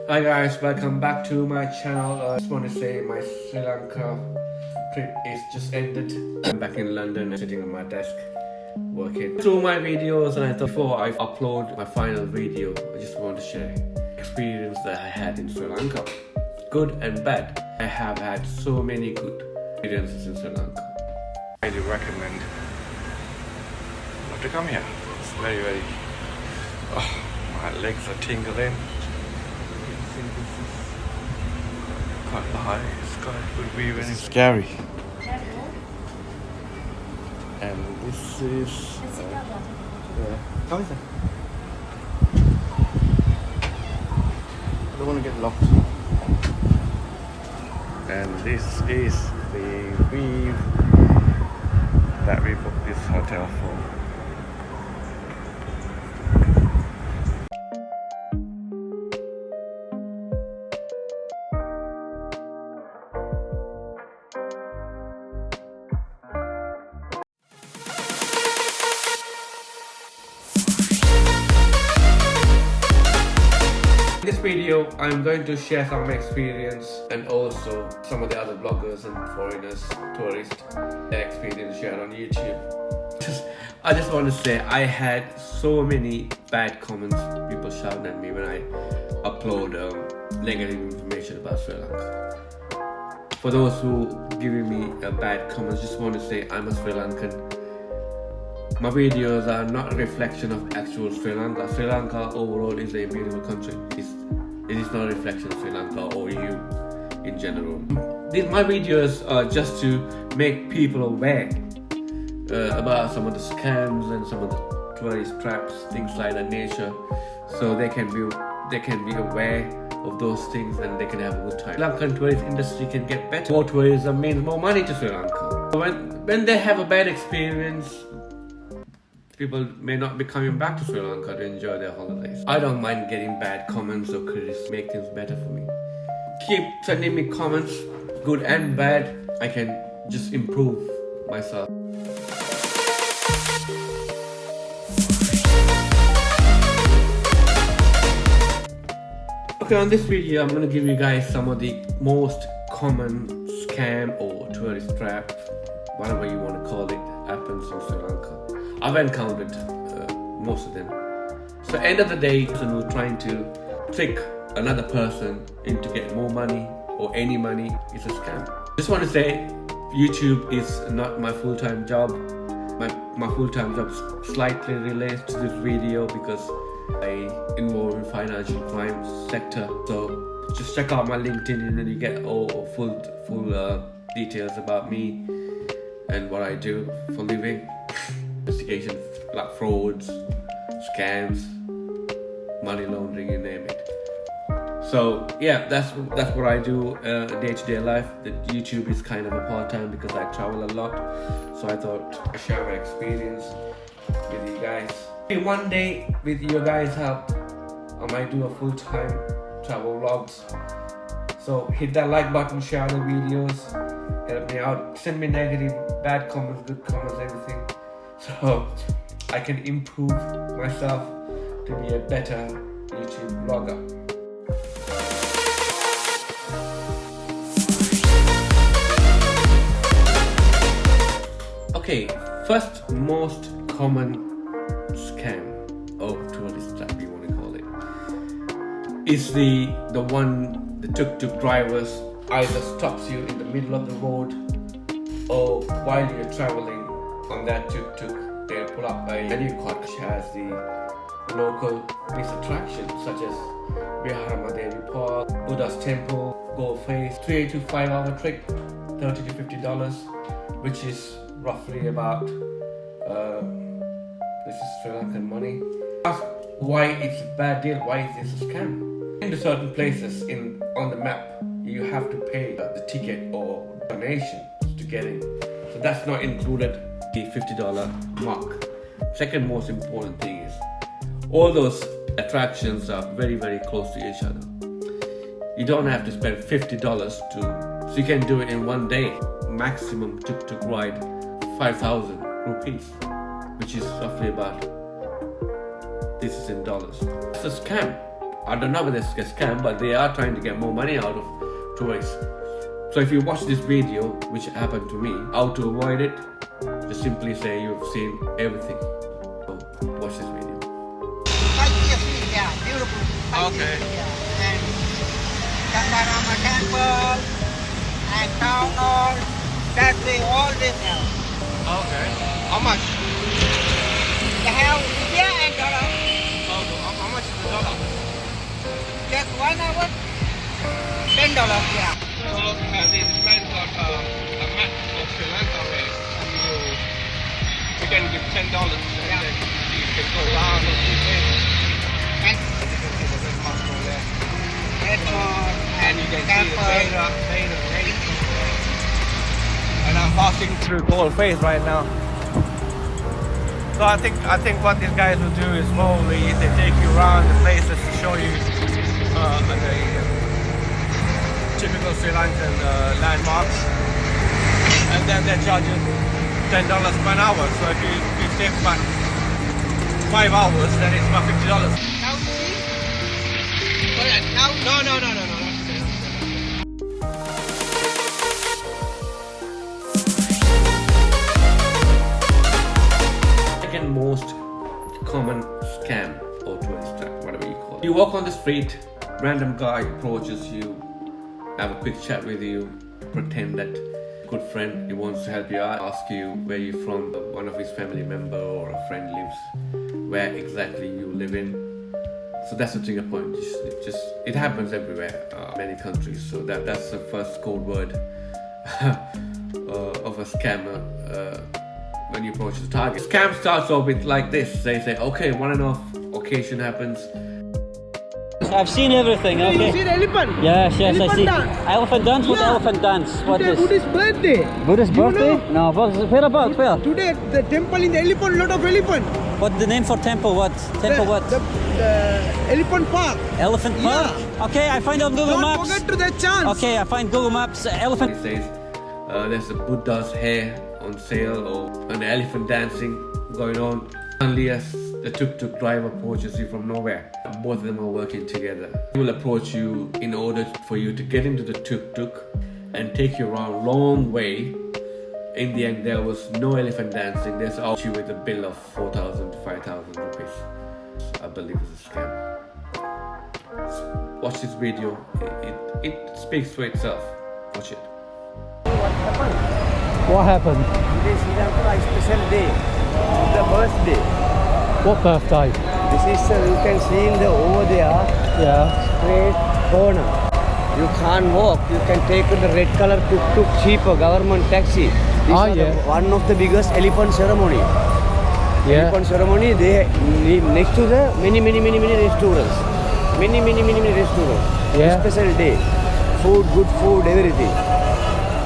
Hi guys, welcome back to my channel. I just want to say my Sri Lanka trip is just ended. I'm back in London, sitting on my desk working through my videos, and I thought before I upload my final video, I just want to share experience that I had in Sri Lanka, good and bad. I have had so many good experiences in Sri Lanka. I highly recommend to come here. It's very my legs are tingling. Quite high sky would be very scary. And this is how is it? I don't want to get lost. And this is the view that we booked this hotel for. In this video, I'm going to share some experience and also some of the other bloggers and foreigners, tourists, their experience shared on YouTube. I just want to say I had so many bad comments, people shouting at me when I upload negative information about Sri Lanka. For those who giving me bad comments, just want to say I'm a Sri Lankan. My videos are not a reflection of actual Sri Lanka. Sri Lanka overall is a beautiful country. It is not a reflection of Sri Lanka or you in general. My videos are just to make people aware about some of the scams and some of the tourist traps, things like that nature, so they can be aware of those things and they can have a good time. Sri Lankan tourist industry can get better. More tourism means more money to Sri Lanka. When they have a bad experience, people may not be coming back to Sri Lanka to enjoy their holidays. I don't mind getting bad comments or criticism, make things better for me. Keep sending me comments, good and bad. I can just improve myself. Okay, on this video, I'm gonna give you guys some of the most common scam or tourist trap, whatever you want to call it, happens in Sri Lanka. I've encountered most of them. So end of the day, person who's trying to trick another person into get more money or any money is a scam. Just want to say, YouTube is not my full-time job. My full-time job slightly relates to this video because I involve in financial crime sector. So just check out my LinkedIn and then you get all full details about me and what I do for a living. Investigation like frauds, scams, money laundering, you name it. So yeah, that's what I do day-to-day life. The YouTube is kind of a part-time because I travel a lot. So I thought I'd share my experience with you guys. Maybe one day, with your guys' help, I might do a full-time travel vlogs. So hit that like button, share the videos, help me out, send me negative, bad comments, good comments, everything. So I can improve myself to be a better YouTube vlogger. Okay, first most common scam or tourist trap, you want to call it, is the tuk-tuk drivers either stops you in the middle of the road or while you're traveling on that tuk-tuk, they'll pull up a menu card which has the local tourist attractions such as Viharamadeva Park, Buddha's Temple, Go Face, 3 to 5 hour trip, $30 to $50, which is roughly about this is Sri Lankan money. Ask why it's a bad deal, why is this a scam? In certain places on the map, you have to pay the ticket or donation to get in. So that's not included the $50 mark. Second most important thing is all those attractions are very close to each other. You don't have to spend $50 so you can do it in one day. Maximum tuk-tuk ride 5,000 rupees, which is roughly about, this is in dollars. It's a scam. I don't know whether it's a scam, but they are trying to get more money out of tourists. So if you watch this video, which happened to me, how to avoid it, just simply say you've seen everything. So watch this video. Yeah, beautiful. Okay. Yeah. And Kangarama temple and town hall, that way, all this have. Okay. How much? They have India and dollar. How much is the dollar? Just 1 hour, $10. Yeah. So this man got a map of Sri Lanka where you can give $10 and Yeah. then you can go around and see places. And You can see the red mark over there. Redmond And you can see the temple. Vader. And I'm passing through Gold Face right now. So I think what these guys will do is probably they take you around the places to show you the typical Sri Lankan landmarks, and then they charge you $10 per hour. So if you stay for about 5 hours, then it's about $50. Now see? Now No. Second most common scam or tourist trap, whatever you call it. You walk on the street, random guy approaches you, have a quick chat with you, pretend that good friend, he wants to help you out, ask you where you're from, one of his family member or a friend lives, where exactly you live in. So that's the trigger point. It happens everywhere, many countries. So that's the first code word of a scammer when you approach the target. Scam starts off with like this. They say, okay, one and off occasion happens. I've seen everything, okay. You see the elephant? Yes, I Elephant see. dance. Elephant dance? What Yeah. elephant dance? What Today is? Buddhist birthday. Buddhist You birthday? know? No, where about? Where? Today the temple in the elephant, lot of elephant. What the name for temple? What? Temple what? The elephant park. Elephant park? Okay, I find on Google Don't Maps. forget to that chance. Okay, I find Google Maps. Elephant. It says there's a Buddha's hair on sale or an elephant dancing going on. Only as the tuk-tuk driver approaches you from nowhere. Both of them are working together. He will approach you in order for you to get into the tuk-tuk and take you around a long way. In the end, there was no elephant dancing. They out you with a bill of 4,000 to 5,000 rupees. I believe it's a scam. Watch this video. It speaks for itself. Watch it. What happened? Today Sri Lanka is special day, the birthday. What birthday? This is you can see in the over there, Yeah. straight corner. You can't walk. You can take the red color tuk-tuk cheaper government taxi. These are one of the biggest elephant ceremony. Yeah. Elephant ceremony. They next to the many restaurants. Many restaurants. Yeah. Special day. Food, good food, everything.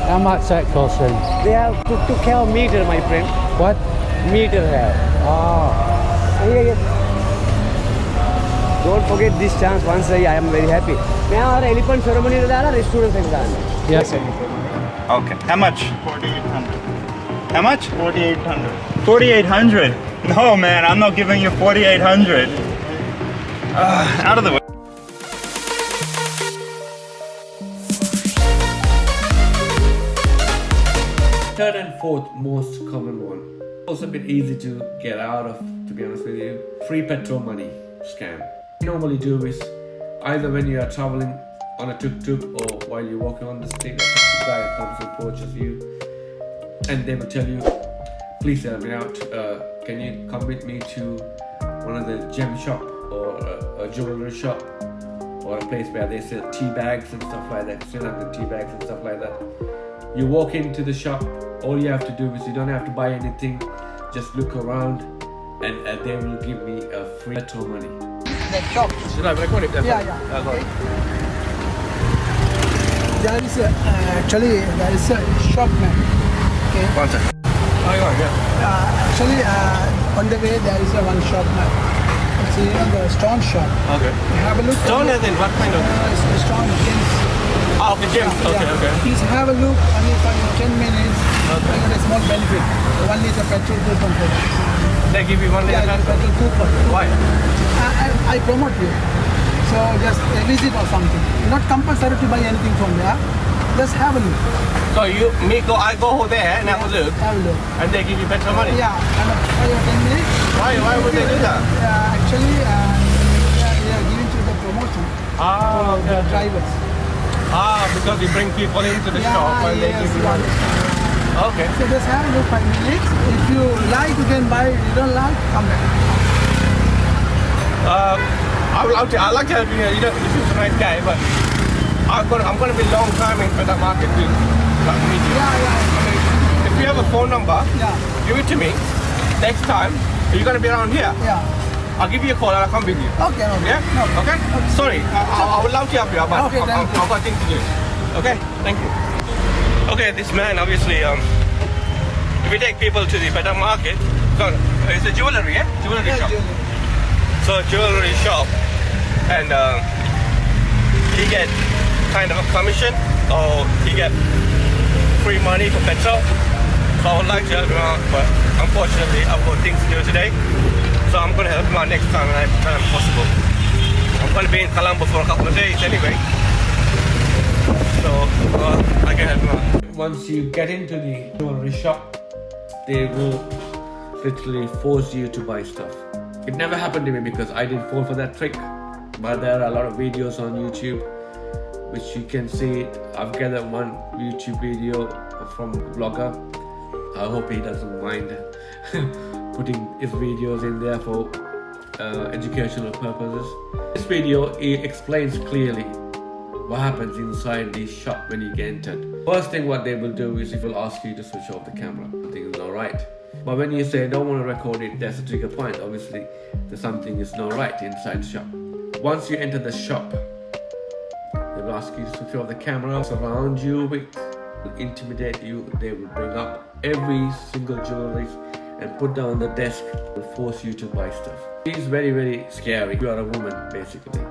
How much that cost then? They have tuk-tuk have meter, my friend. What? Meter have. Yeah. Don't forget this chance once I am very happy. Now elephant ceremony restaurant Yes. Okay. How much? 4,800. How much? 4,800. 4,800? No, man, I'm not giving you 4,800. Out of the way. Third and fourth most common one. Also a bit easy to get out of, to be honest with you. Free petrol money scam. What you normally do is either when you are traveling on a tuk-tuk or while you're walking on the street, a tuk-tuk guy comes and approaches you and they will tell you, please help me out. Can you come with me to one of the gem shop or a jewelry shop or a place where they sell tea bags and stuff like that, Sri Lankan tea bags and stuff like that. You walk into the shop, all you have to do is you don't have to buy anything, just look around and they will give me a free petrol money. The shop. Should I record it? Yeah. There is actually there is a shop, man. Okay. One second. Oh, you are, yeah. Actually, on the way there is a one shop, man. It's the stone shop. Okay. Have a look. Stone as in what kind of? It's the stone gems. Oh, the gym. Okay. Please have a look only for 10 minutes. Okay. I got a small benefit. 1 liter petrol coupon for that. They give you 1 liter Yeah, petrol. petrol coupon. Why? I promote you. So just a visit or something. You're not compulsory to buy anything from there. Just have a look. So I go over there and have a look, Have a look. and they give you better money. Yeah, and for your 10 minutes. Why would they do that? Actually, they are giving you the promotion Ah, for the drivers. Because you bring people into the shop and they give you money. Okay. So just have a look 5 minutes. If you like, you can buy. If you don't like, come back. I like to help you. You know, this is a nice guy, but I'm gonna be long time in that market to meet you. Yeah. If you have a phone number, Yeah. give it to me. Next time, you're gonna be around here. Yeah. I'll give you a call and I'll come with you. Okay. No, Yeah? No. Okay? Sorry, I would love to help you, but Okay, thank you. I've got things to do. Okay? Thank you. Okay, this man obviously, if we take people to the better market, so it's a jewelry, yeah? Jewelry shop. So jewelry shop, and he get kind of a commission, or he get free money for petrol. So I would like to help him out, but unfortunately I've got things to do today. So I'm going to help him out next time when I'm possible. I'm going to be in Colombo for a couple of days anyway. So I can help him out. Once you get into the jewelry shop, they will literally force you to buy stuff. It never happened to me because I didn't fall for that trick. But there are a lot of videos on YouTube which you can see. I've gathered one YouTube video from a vlogger. I hope he doesn't mind putting his videos in there for educational purposes. This video explains clearly what happens inside the shop when you get entered. First thing what they will do is it will ask you to switch off the camera. Something is not right. But when you say don't want to record it, that's a trigger point. Obviously, there's something is not right inside the shop. Once you enter the shop, they will ask you to switch off the camera, surround you with, intimidate you. They will bring up every single jewelry and put down the desk and force you to buy stuff. It's very, very scary. You are a woman, basically.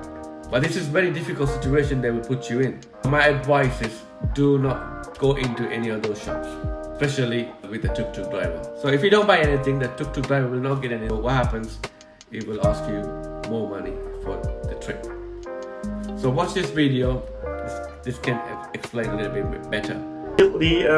But this is a very difficult situation they will put you in. My advice is do not go into any of those shops, especially with the tuk-tuk driver. So if you don't buy anything, the tuk-tuk driver will not get anything. What happens? He will ask you more money for the trip. So watch this video. This can explain a little bit better.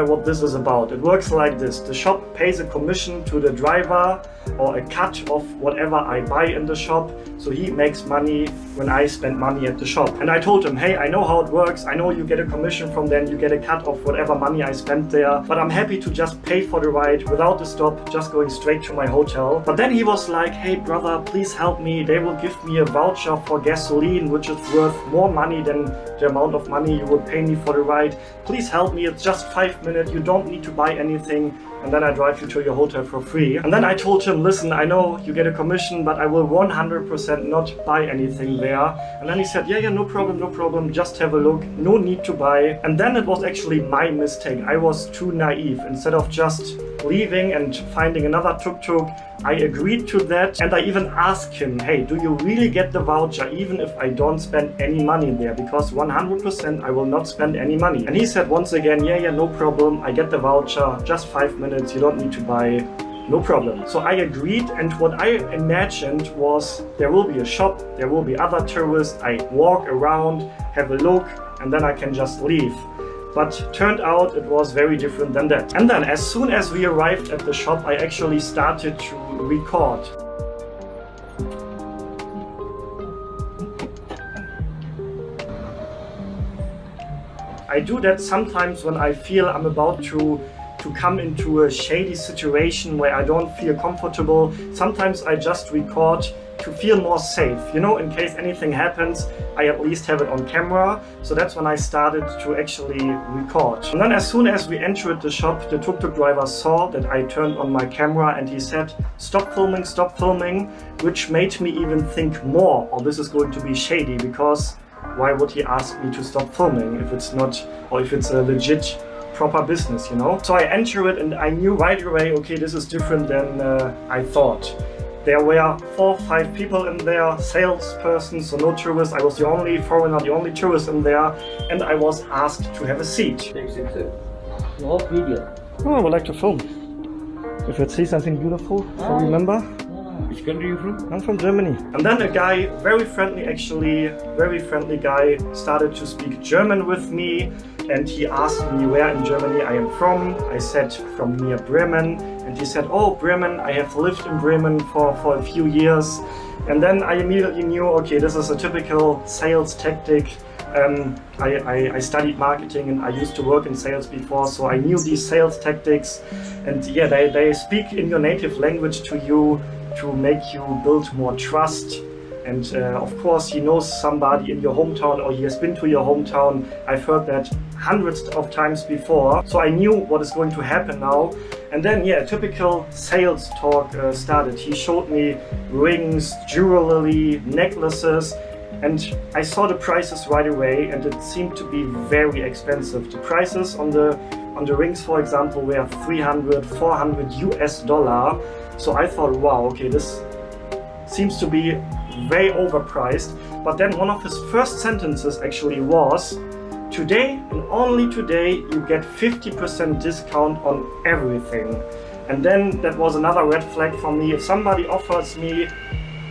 What this is about. It works like this. The shop pays a commission to the driver or a cut of whatever I buy in the shop, so he makes money when I spend money at the shop. And I told him, hey, I know how it works. I know you get a commission from them, you get a cut of whatever money I spent there, but I'm happy to just pay for the ride without the stop, just going straight to my hotel. But then he was like, hey brother, please help me. They will give me a voucher for gasoline, which is worth more money than the amount of money you would pay me for the ride. Please help me. It's just 5 minutes. You don't need to buy anything. And then I drive you to your hotel for free. And then I told him, listen, I know you get a commission, but I will 100% not buy anything there. And then he said, yeah, no problem, just have a look, no need to buy. And then it was actually my mistake. I was too naive. Instead of just leaving and finding another tuk-tuk, I agreed to that, and I even asked him, hey, do you really get the voucher even if I don't spend any money there? Because 100% I will not spend any money. And he said once again, yeah, no problem, I get the voucher, just 5 minutes, you don't need to buy, no problem. So I agreed, and what I imagined was there will be a shop, there will be other tourists, I walk around, have a look, and then I can just leave. But turned out it was very different than that. And then as soon as we arrived at the shop, I actually started to record. I do that sometimes when I feel I'm about to come into a shady situation where I don't feel comfortable. Sometimes I just record to feel more safe, you know, in case anything happens, I at least have it on camera. So that's when I started to actually record. And then as soon as we entered the shop, the tuk-tuk driver saw that I turned on my camera and he said, stop filming, which made me even think more, oh, this is going to be shady, because why would he ask me to stop filming if it's not, or if it's a legit proper business, you know? So I entered it and I knew right away, okay, this is different than I thought. There were 4 or 5 people in there, salespersons, so no tourists. I was the only foreigner, the only tourist in there, and I was asked to have a seat. What video? Oh, I would like to film. If you see something beautiful, so remember? Which country are you from? I'm from Germany. And then a guy, very friendly actually, very friendly guy, started to speak German with me, and he asked me where in Germany I am from. I said from near Bremen, and he said, oh, Bremen, I have lived in Bremen for a few years. And then I immediately knew, okay, this is a typical sales tactic. I studied marketing and I used to work in sales before, so I knew these sales tactics. And yeah, they speak in your native language to you to make you build more trust. And of course, he knows somebody in your hometown, or he has been to your hometown. I've heard that hundreds of times before, so I knew what is going to happen now. And then, yeah, typical sales talk started. He showed me rings, jewelry, necklaces, and I saw the prices right away, and it seemed to be very expensive. The prices on the rings, for example, were 300, 400 US dollar. So I thought, wow, okay, this seems to be very overpriced. But then one of his first sentences actually was, today and only today you get 50% discount on everything. And then that was another red flag for me. If somebody offers me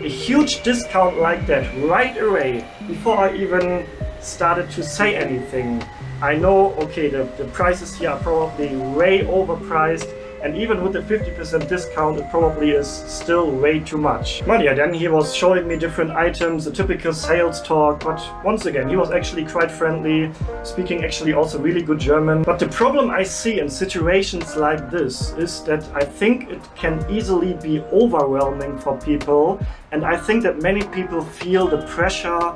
a huge discount like that right away, before I even started to say anything, I know, okay, the prices here are probably way overpriced. And even with the 50% discount, it probably is still way too much. But yeah, then he was showing me different items, the typical sales talk. But once again, he was actually quite friendly, speaking actually also really good German. But the problem I see in situations like this is that I think it can easily be overwhelming for people. And I think that many people feel the pressure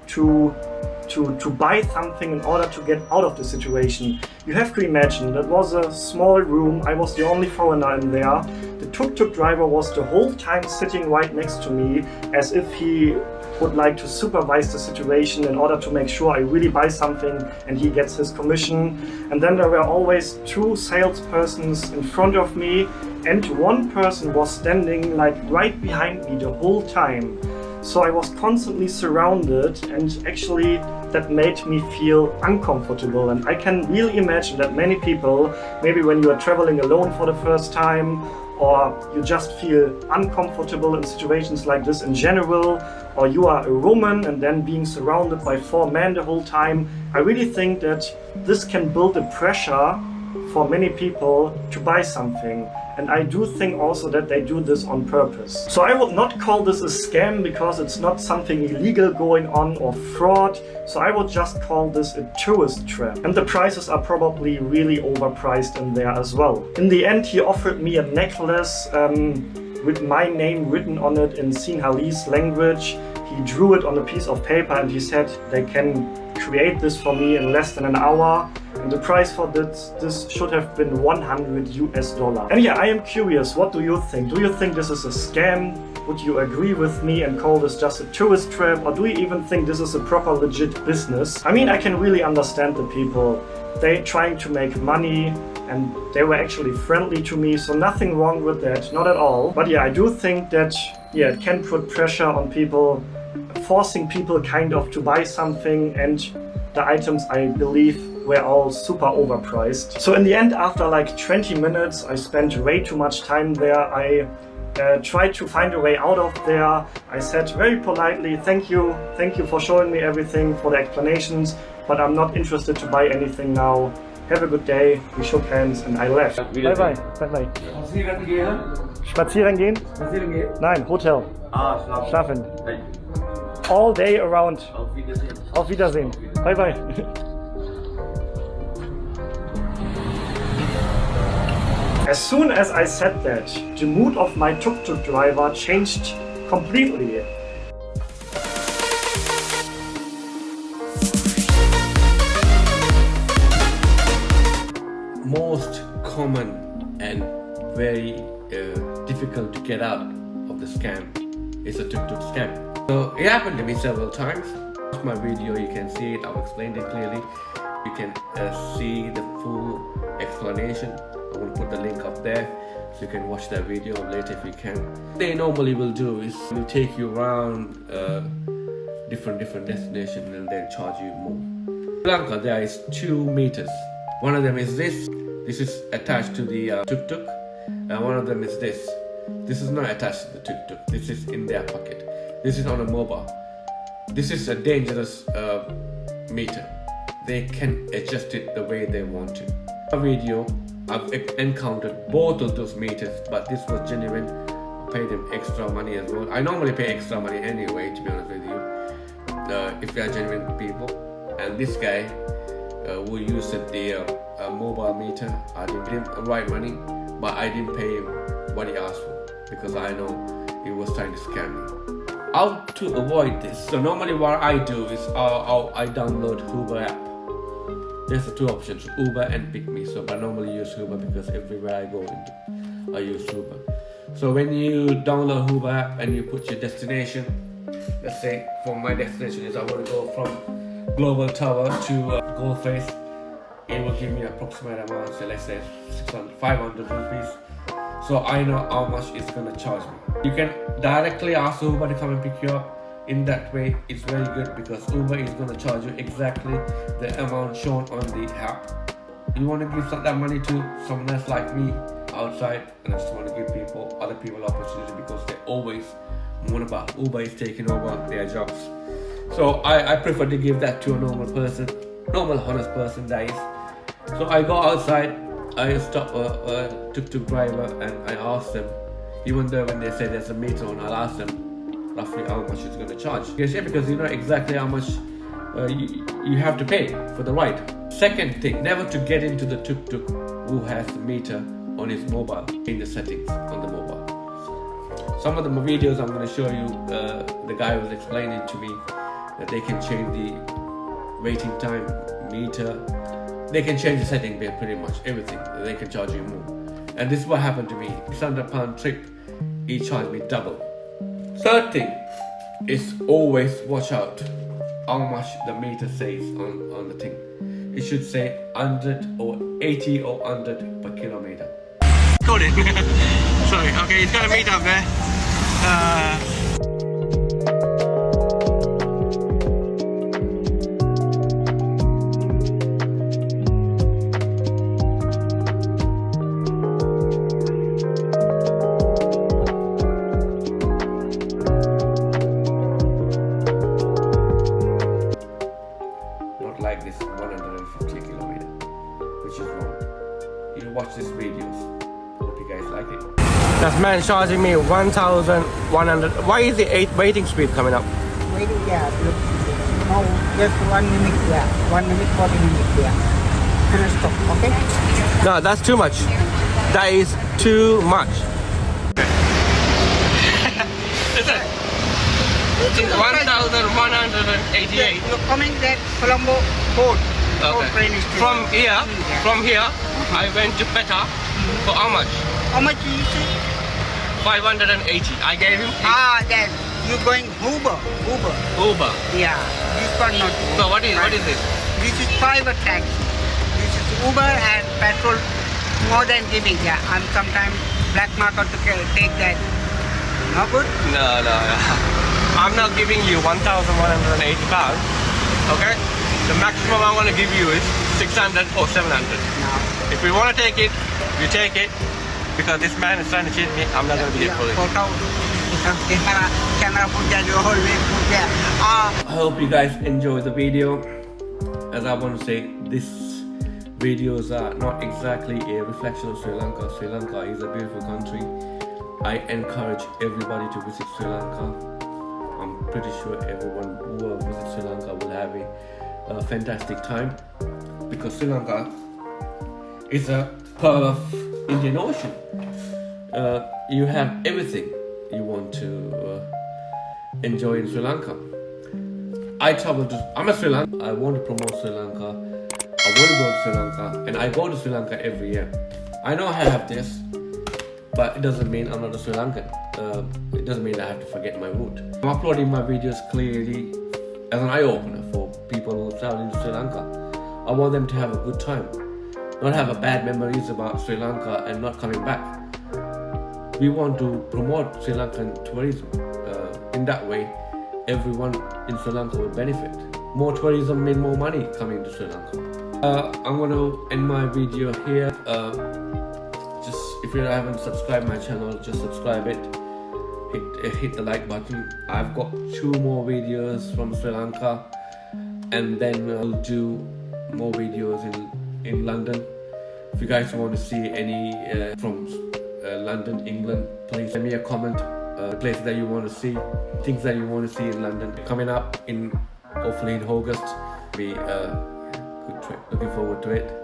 to buy something in order to get out of the situation. You have to imagine, that was a small room, I was the only foreigner in there. The tuk-tuk driver was the whole time sitting right next to me, as if he would like to supervise the situation in order to make sure I really buy something and he gets his commission. And then there were always two salespersons in front of me, and one person was standing like right behind me the whole time. So I was constantly surrounded, and actually that made me feel uncomfortable. And I can really imagine that many people, maybe when you are traveling alone for the first time, or you just feel uncomfortable in situations like this in general, or you are a woman and then being surrounded by 4 men the whole time, I really think that this can build a pressure for many people to buy something. And I do think also that they do this on purpose. So I would not call this a scam, because it's not something illegal going on or fraud. So I would just call this a tourist trap. And the prices are probably really overpriced in there as well. In the end, he offered me a necklace with my name written on it in Sinhalese language. He drew it on a piece of paper and he said they can create this for me in less than an hour. And the price for this should have been 100 US dollar. And yeah, I am curious, what do you think? Do you think this is a scam? Would you agree with me and call this just a tourist trap? Or do you even think this is a proper legit business? I mean, I can really understand the people. They're trying to make money, and they were actually friendly to me, so nothing wrong with that, not at all. But yeah, I do think that, yeah, it can put pressure on people, forcing people kind of to buy something, and the items, I believe, were all super overpriced. So in the end, after like 20 minutes, I spent way too much time there. I tried to find a way out of there. I said very politely, thank you for showing me everything, for the explanations, but I'm not interested to buy anything now. Have a good day. We shook hands and I left. Bye bye. Bye bye. Spazieren gehen? Spazieren gehen? Nein, Hotel. Schlafen. All day around. Auf Wiedersehen. Auf Wiedersehen. Bye bye. As soon as I said that, the mood of my tuk-tuk driver changed completely. Most common and very difficult to get out of the scam is a tuk-tuk scam. So it happened to me several times. Watch my video, you can see it, I've explained it clearly. You can see the full explanation. I will put the link up there so you can watch that video later if you can. What they normally will do is will take you around different destinations and then charge you more. Sri Lanka, there is 2 meters. One of them is this. This is attached to the tuk-tuk, and one of them is this. This is not attached to the tuk-tuk. This is in their pocket. This is on a mobile. This is a dangerous meter. They can adjust it the way they want to. A video, I've encountered both of those meters, but this was genuine. I paid them extra money as well. I normally pay extra money anyway, to be honest with you, if they are genuine people. And this guy who used the mobile meter, I didn't pay him the right money, but I didn't pay him what he asked for because I know he was trying to scam me. How to avoid this? So normally what I do is I download Uber app. There's the two options, Uber and Pick Me. So I normally use Uber because everywhere I go into, I use Uber. So when you download Uber app and you put your destination, let's say for my destination is I want to go from Global Tower to Gold Face, it will give me approximate amount, so let's say 500 rupees. So I know how much it's going to charge me. You can directly ask Uber to come and pick you up. In that way, it's very good because Uber is going to charge you exactly the amount shown on the app. You want to give that money to someone else like me outside, and I just want to give other people opportunity because they always moan about Uber is taking over their jobs. So I prefer to give that to a normal person, normal honest person that is. So I go outside, I stop a tuk-tuk driver and I ask them, even though when they say there's a meter on, I'll ask them roughly how much it's going to charge. Yes, yeah, because you know exactly how much you have to pay for the ride. Second thing, never to get into the tuk-tuk who has the meter on his mobile, in the settings on the mobile. Some of the videos I'm going to show you, the guy was explaining to me that they can change the waiting time, meter, they can change the setting pretty much everything. They can charge you more. And this is what happened to me. £600 trip, he charged me double. Third thing is always watch out how much the meter says on the thing. It should say 100 or 80 or 100 per kilometer. Got it. Sorry, okay, it's got a meter up there. Like this 150 kilometer, which is wrong. You watch these videos. Hope you guys like it. That man charging me 1,100. Why is the 8 waiting speed coming up? Waiting, yeah. No, just 1 minute, yeah. 1 minute, 40 minutes, yeah. Can I stop, okay? No, that's too much. That is too much. It's 1,188. You're coming that Colombo port. Okay. Train station. From here, I went to Peta for how much? How much did you say? 580. I gave him. Then you're going Uber. Uber. Yeah, this one not. So what is this? This is private taxi. This is Uber and petrol more than giving. Yeah, I'm sometimes black market to take that. No good? No. I'm not giving you 1,180 pounds. Okay? The maximum I'm going to give you is 600 or 700. No. If you want to take it, you take it. Because this man is trying to cheat me, I'm not going to be here for it. Camera put there, you always put there. I hope you guys enjoy the video. As I want to say, these videos are not exactly a reflection of Sri Lanka. Sri Lanka is a beautiful country. I encourage everybody to visit Sri Lanka. I'm pretty sure everyone who will visit Sri Lanka will have a fantastic time because Sri Lanka is a part of Indian Ocean. You have everything you want to enjoy in Sri Lanka. I'm a Sri Lankan. I want to promote Sri Lanka. I want to go to Sri Lanka, and I go to Sri Lanka every year. I know I have this, but it doesn't mean I'm not a Sri Lankan. It doesn't mean I have to forget my root. I'm uploading my videos clearly as an eye-opener for people who are traveling to Sri Lanka. I want them to have a good time, not have a bad memories about Sri Lanka and not coming back. We want to promote Sri Lankan tourism. In that way, everyone in Sri Lanka will benefit. More tourism means more money coming to Sri Lanka. I'm going to end my video here. Just If you haven't subscribed my channel, just subscribe it. Hit the like button. I've got 2 more videos from Sri Lanka, and then I'll do more videos in London. If you guys want to see any from London, England, please send me a comment. Places that you want to see, things that you want to see in London. Coming up in hopefully in August. Be good trip. Looking forward to it.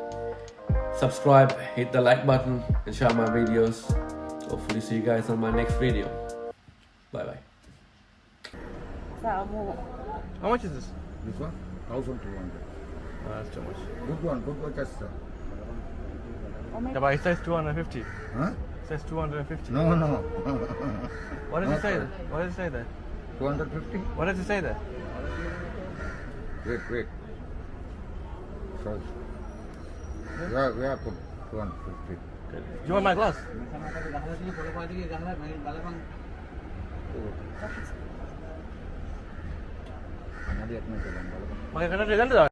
Subscribe, hit the like button, and share my videos. Hopefully see you guys on my next video. Bye bye. How much is this? This one, 1,200. That's too much. Good one, just. Yeah, but it says 250. Huh? It says 250. No. What does it say there? What does it say there? 250? What does it say there? Wait. Sorry. Where put 250? Do you want my glass? Pakai kena dia